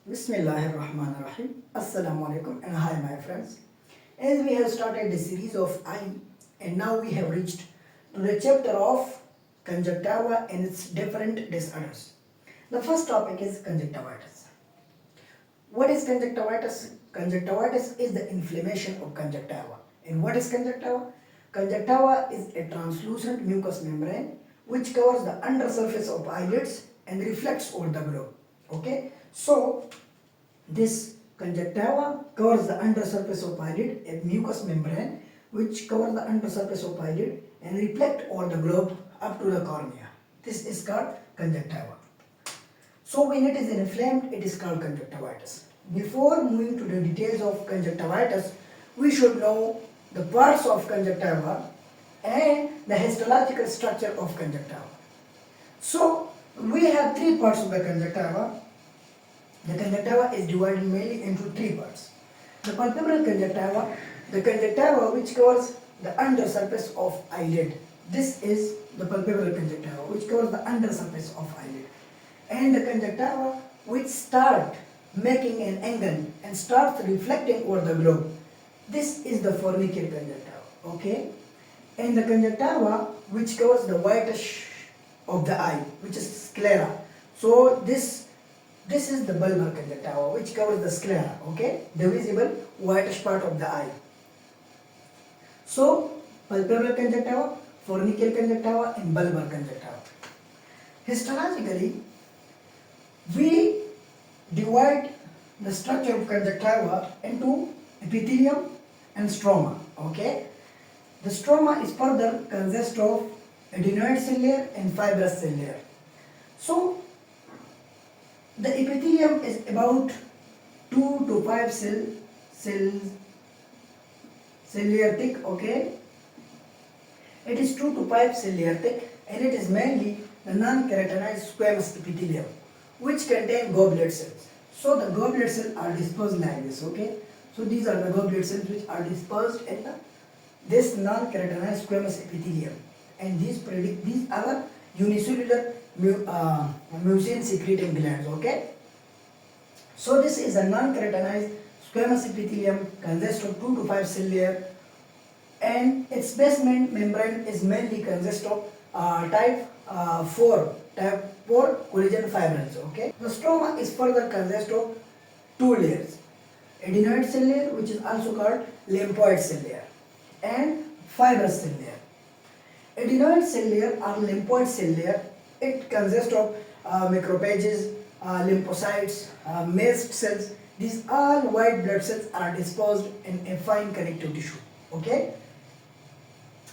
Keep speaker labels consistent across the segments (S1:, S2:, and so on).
S1: Bismillahirrahmanirrahim. Assalamu alaikum and hi my friends. As we have started the series of eye and now we have reached to the chapter of conjunctiva and its different disorders. The first topic is conjunctivitis. What is conjunctivitis? Conjunctivitis is the inflammation of conjunctiva. And what is conjunctiva? Conjunctiva is a translucent mucous membrane which covers the undersurface of eyelids and reflects over the globe. Okay, so this conjunctiva covers the undersurface of eyelid, a mucous membrane which covers the undersurface of eyelid and reflect over the globe up to the cornea. This is called conjunctiva. So when it is inflamed, it is called conjunctivitis. Before moving to the details of conjunctivitis, we should know the parts of conjunctiva and the histological structure of conjunctiva. So we have three parts of the conjunctiva. The conjunctiva is divided mainly into three parts. The palpebral conjunctiva, the conjunctiva which covers the undersurface of eyelid. This is the palpebral conjunctiva which covers the undersurface of eyelid. And the conjunctiva which start making an angle and starts reflecting over the globe. This is the fornical conjunctiva. Okay? And the conjunctiva which covers the whitish of the eye, which is sclera. So this is the bulbar conjunctiva which covers the sclera, okay, the visible whitish part of the eye. So palpebral conjunctiva, fornical conjunctiva and bulbar conjunctiva. Histologically, we divide the structure of conjunctiva into epithelium and stroma, okay. The stroma is further consists of adenoid cell layer and fibrous cell layer. So the epithelium is about 2 to 5 cell layer thick, okay. It is 2 to 5 cell layer thick and it is mainly the non-keratinized squamous epithelium which contain goblet cells. So the goblet cells are dispersed like this, okay. So these are the goblet cells which are dispersed in this non-keratinized squamous epithelium, and these are unicellular mucin secreting glands, okay. So this is a non-keratinized squamous epithelium consists of 2 to 5 cell layer and its basement membrane is mainly consists of type 4 collagen fibrils, okay. The stroma is further consists of two layers, adenoid cell layer which is also called lymphoid cell layer and fibrous cell layer. Adenoid cell layer or lymphoid cell layer, it consists of macrophages, lymphocytes, mast cells. These all white blood cells are dispersed in a fine connective tissue, okay.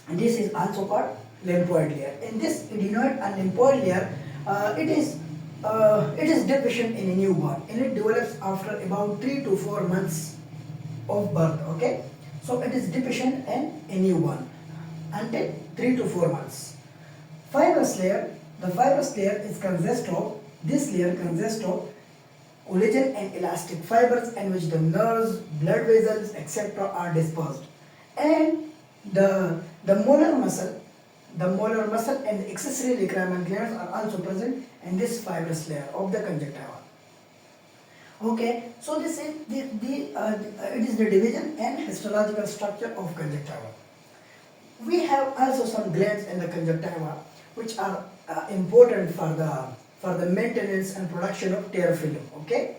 S1: And this is also called lymphoid layer. In this adenoid and lymphoid layer, it is deficient in a newborn and it develops after about 3 to 4 months of birth, okay. So it is deficient in a newborn until 3 to 4 months. Fibrous layer, the fibrous layer is this layer consists of collagen and elastic fibers in which the nerves, blood vessels, etc. are dispersed. And the molar muscle and the accessory lacrimal glands are also present in this fibrous layer of the conjunctiva. Okay, so this is it is the division and histological structure of conjunctiva. We have also some glands in the conjunctiva which are important for the maintenance and production of tear film, okay.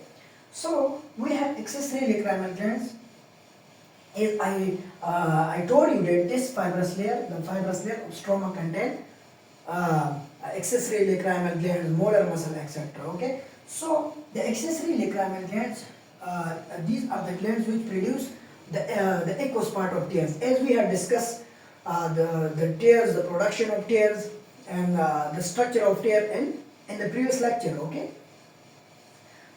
S1: So we have accessory lacrimal glands. As I told you that this fibrous layer, the fibrous layer of stroma contain accessory lacrimal glands, molar muscle, etc. Okay. So the accessory lacrimal glands, these are the glands which produce the aqueous part of tears. As we have discussed the tears, the production of tears, and the structure of tear in the previous lecture, okay.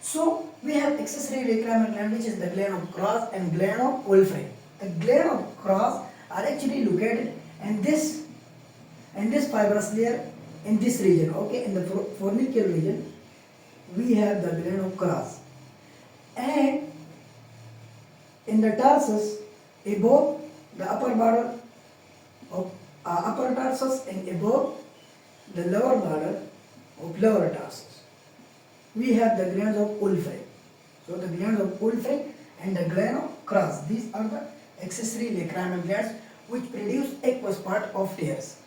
S1: So we have accessory lacrimal gland which is the gland of Cross and gland of Wolfram. The gland of Cross are actually located in this fibrous layer in this region, okay. In the fornical region we have the gland of Cross, and in the tarsus above the upper border of upper tarsus and above the lower border of lower tarsus we have the glands of Wolfram. So the glands of Wolfram and the gland of Krause. These are the accessory lacrimal glands which produce aqueous part of tears.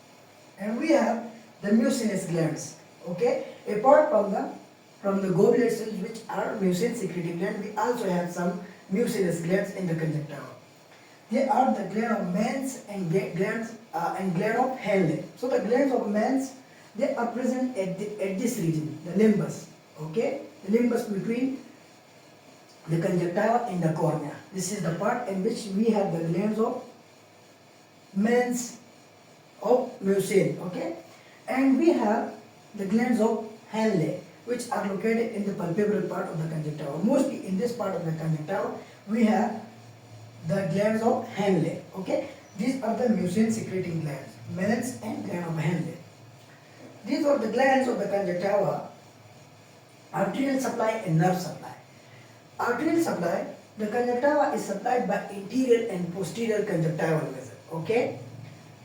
S1: And we have the mucinous glands. Okay, apart from the goblet cells which are mucin secreting glands, we also have some mucinous glands in the conjunctiva. They are the gland of Mans and gland of Henle. So the glands of Mans, they are present at this region, the limbus. Okay, the limbus between the conjunctiva and the cornea. This is the part in which we have the glands of Mans of mucin. Okay, and we have the glands of Henle, which are located in the palpebral part of the conjunctiva. Mostly in this part of the conjunctiva, we have the glands of Henle. Okay, these are the mucin secreting glands, Mans and gland of Henle. These are the glands of the conjunctiva, arterial supply and nerve supply. Arterial supply, the conjunctiva is supplied by anterior and posterior conjunctival vessel. Okay,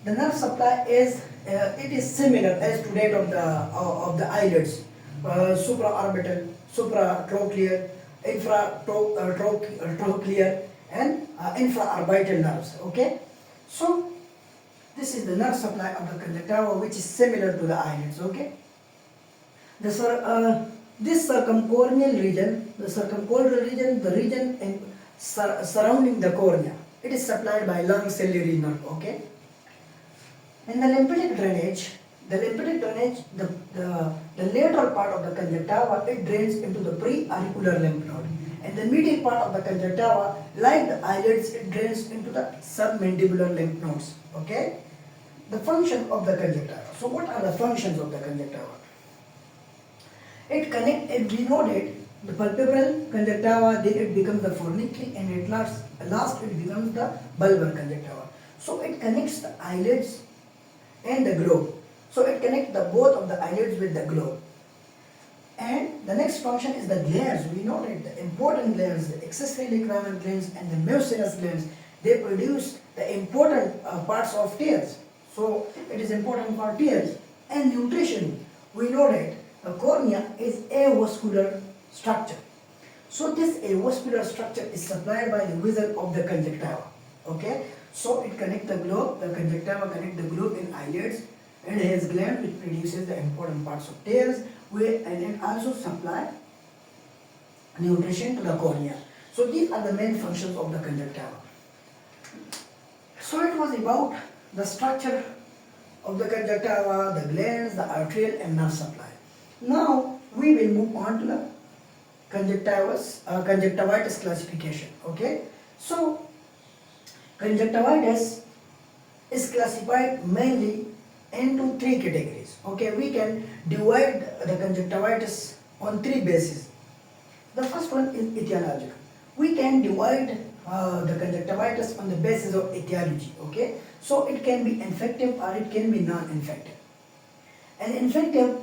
S1: the nerve supply is it is similar as to that of the eyelids, supraorbital, supratrochlear, infratrochlear, and infraorbital nerves. Okay, so this is the nerve supply of the conjunctiva, which is similar to the eyelids. Okay, this circumcorneal region, the region surrounding the cornea, it is supplied by long ciliary nerve. Okay, and the lymphatic drainage, the lateral part of the conjunctiva, it drains into the preauricular lymph node, and the medial part of the conjunctiva, like the eyelids, it drains into the submandibular lymph nodes. Okay, the function of the conjunctiva. So what are the functions of the conjunctiva? It connects, we know that the palpebral conjunctiva, then it becomes the forniculi, and at last it becomes the bulbar conjunctiva. So it connects the eyelids and the globe. So it connects the both of the eyelids with the globe. And the next function is the glands. We know that the important glands, the accessory lacrimal glands and the mucinous glands, they produce the important parts of tears. So it is important for tears. And nutrition, we know that the cornea is avascular structure. So this avascular structure is supplied by the vessel of the conjunctiva. Okay, so it connects the globe, the conjunctiva connects the globe in eyelids, and it has gland which produces the important parts of tears, and it also supply nutrition to the cornea. So these are the main functions of the conjunctiva. So it was about the structure of the conjunctiva, the glands, the arterial and nerve supply. Now we will move on to the conjunctivitis classification. Okay, so conjunctivitis is classified mainly into three categories. Okay, we can divide the conjunctivitis on three bases. The first one is etiological. We can divide the conjunctivitis on the basis of etiology. Okay, so it can be infective or it can be non-infective. And infective,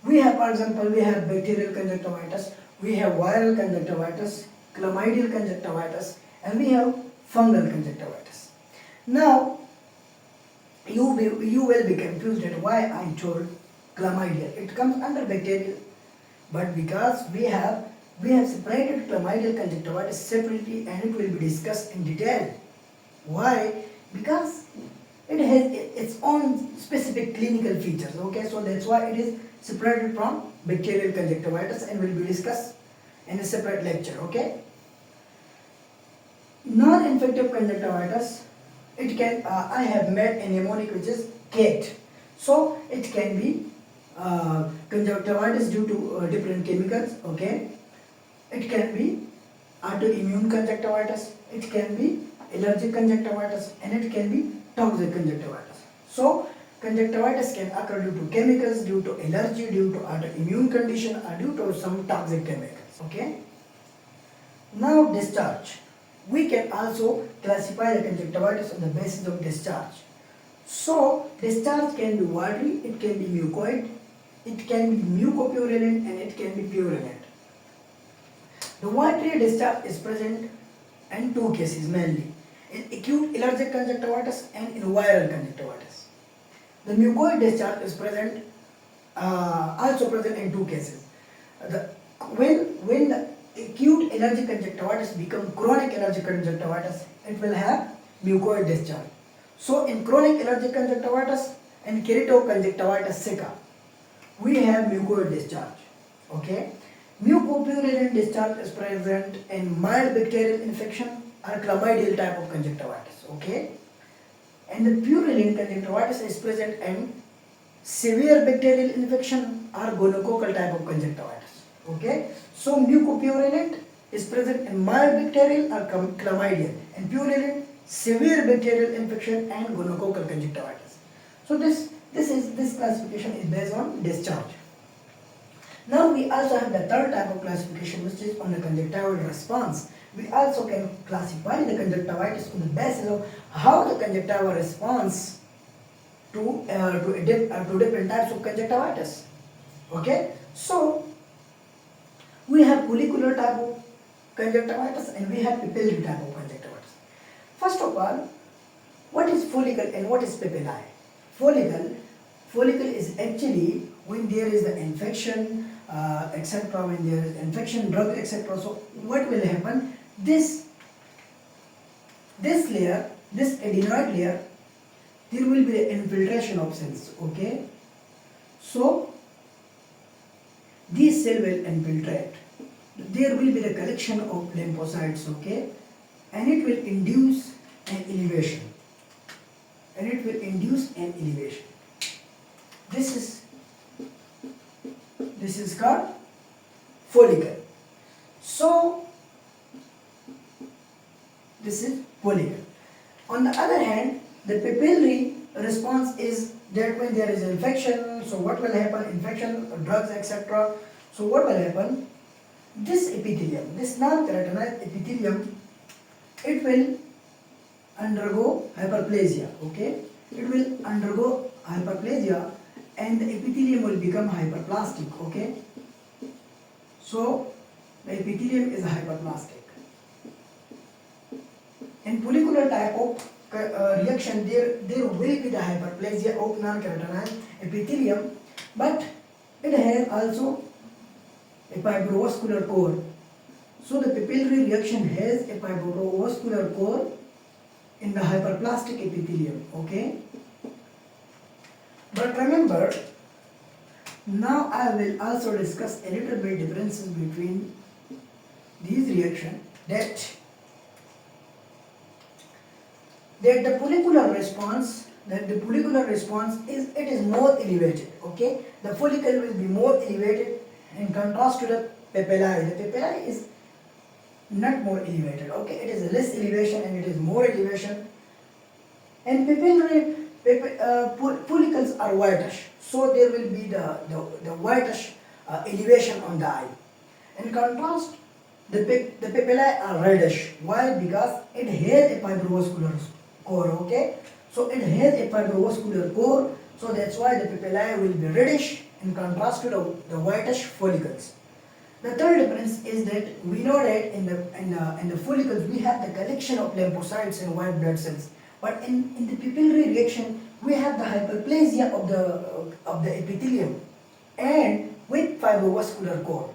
S1: we have, for example, we have bacterial conjunctivitis, we have viral conjunctivitis, chlamydial conjunctivitis, and we have fungal conjunctivitis. Now, you will be confused at why I told chlamydial. It comes under bacterial, but because we have separated chlamydial conjunctivitis separately, and it will be discussed in detail. Why? Because it has its own specific clinical features. Okay, so that's why it is separated from bacterial conjunctivitis and will be discussed in a separate lecture. Okay. Non-infective conjunctivitis, it can I have made a mnemonic which is CAT. So it can be conjunctivitis due to different chemicals. Okay, it can be autoimmune conjunctivitis, it can be allergic conjunctivitis, and it can be toxic conjunctivitis. So conjunctivitis can occur due to chemicals, due to allergy, due to autoimmune condition, or due to some toxic chemicals. Okay. Now discharge. We can also classify the conjunctivitis on the basis of discharge. So discharge can be watery, it can be mucoid, it can be mucopurulent, and it can be purulent. The watery discharge is present in two cases mainly, in acute allergic conjunctivitis and in viral conjunctivitis. The mucoid discharge is present also present in two cases. When the acute allergic conjunctivitis become chronic allergic conjunctivitis, it will have mucoid discharge. So in chronic allergic conjunctivitis and keratoconjunctivitis sicca, we have mucoid discharge. Okay, mucopurulent discharge is present in mild bacterial infection or chlamydial type of conjunctivitis. Okay, and the purulent conjunctivitis is present in severe bacterial infection or gonococcal type of conjunctivitis. Okay, so mucopurulent is present in mild bacterial or chlamydial, and purulent severe bacterial infection and gonococcal conjunctivitis. So this classification is based on discharge. Now we also have the third type of classification, which is on the conjunctival response. We also can classify the conjunctivitis on the basis of how the conjunctival responds to different types of conjunctivitis. Okay, so we have follicular type of conjunctivitis and we have papillary type of conjunctivitis. First of all, what is follicle and what is papillae? Follicle is actually when there is the infection, etc. When there is infection, drug, etc. So what will happen? This layer, this adenoid layer, there will be the infiltration of cells. Okay, so these cells will infiltrate. There will be the collection of lymphocytes. Okay, and it will induce an elevation. This is called follicle. So this is follicle. On the other hand, the papillary response is that when there is infection, so what will happen? Infection, drugs, etc. So what will happen? This epithelium, this non-keratinized epithelium, it will undergo hyperplasia. Okay, it will undergo hyperplasia and the epithelium will become hyperplastic. Okay, so the epithelium is hyperplastic. In follicular type of reaction, there will be the hyperplasia of non-keratinized epithelium, but it has also a fibrovascular core. So the papillary reaction has a fibrovascular core in the hyperplastic epithelium. Okay, but remember, now I will also discuss a little bit differences between these reactions, that the follicular response is more elevated. Okay, the follicle will be more elevated in contrast to the papillae. The papillae is not more elevated. Okay, it is less elevation and it is more elevation. And papillary follicles are whitish, so there will be the whitish elevation on the eye. In contrast, the papillae are reddish. Why? Because it has a fibrovascular core. Okay, so it has a fibrovascular core, so that's why the papillae will be reddish in contrast to the whitish follicles. The third difference is that we know that in the follicles we have the collection of lymphocytes and white blood cells, but in the papillary reaction we have the hyperplasia of the epithelium and with fibrovascular core.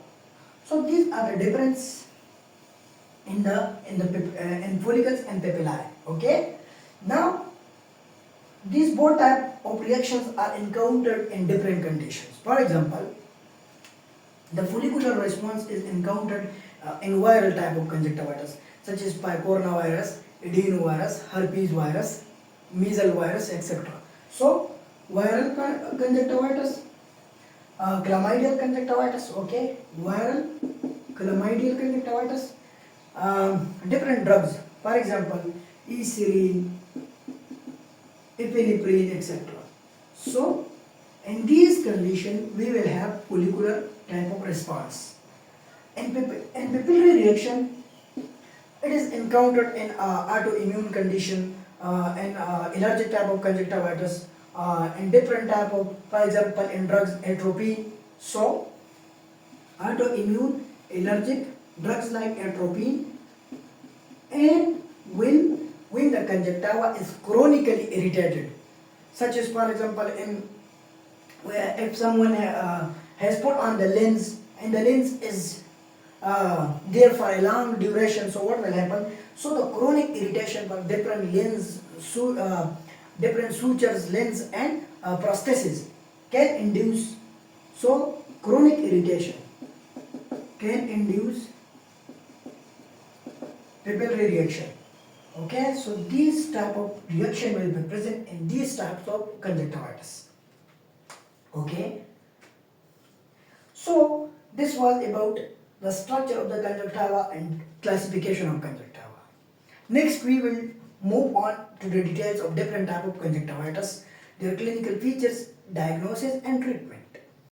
S1: So these are the difference in follicles and papillae. Okay. Now, these both type of reactions are encountered in different conditions. For example, the follicular response is encountered in viral type of conjunctivitis, such as picornavirus, adenovirus, herpes virus, measles virus, etc. So, viral conjunctivitis, chlamydial conjunctivitis, okay, viral chlamydial conjunctivitis, different drugs, for example, eserine, epinephrine, etc. So, in these conditions, we will have follicular type of response. In papillary reaction, it is encountered in autoimmune condition, in allergic type of conjunctivitis, in different type of, for example, in drugs, atropine. So, autoimmune, allergic, drugs like atropine, and when the conjunctiva is chronically irritated, such as, for example, if someone has put on the lens and the lens is there for a long duration. So what will happen? So the chronic irritation for different lens, different sutures, lens and prosthesis can induce. So chronic irritation can induce papillary reaction. Okay, so these type of reaction will be present in these types of conjunctivitis. Okay, so this was about the structure of the conjunctiva and classification of conjunctiva. Next we will move on to the details of different type of conjunctivitis, their clinical features, diagnosis and treatment.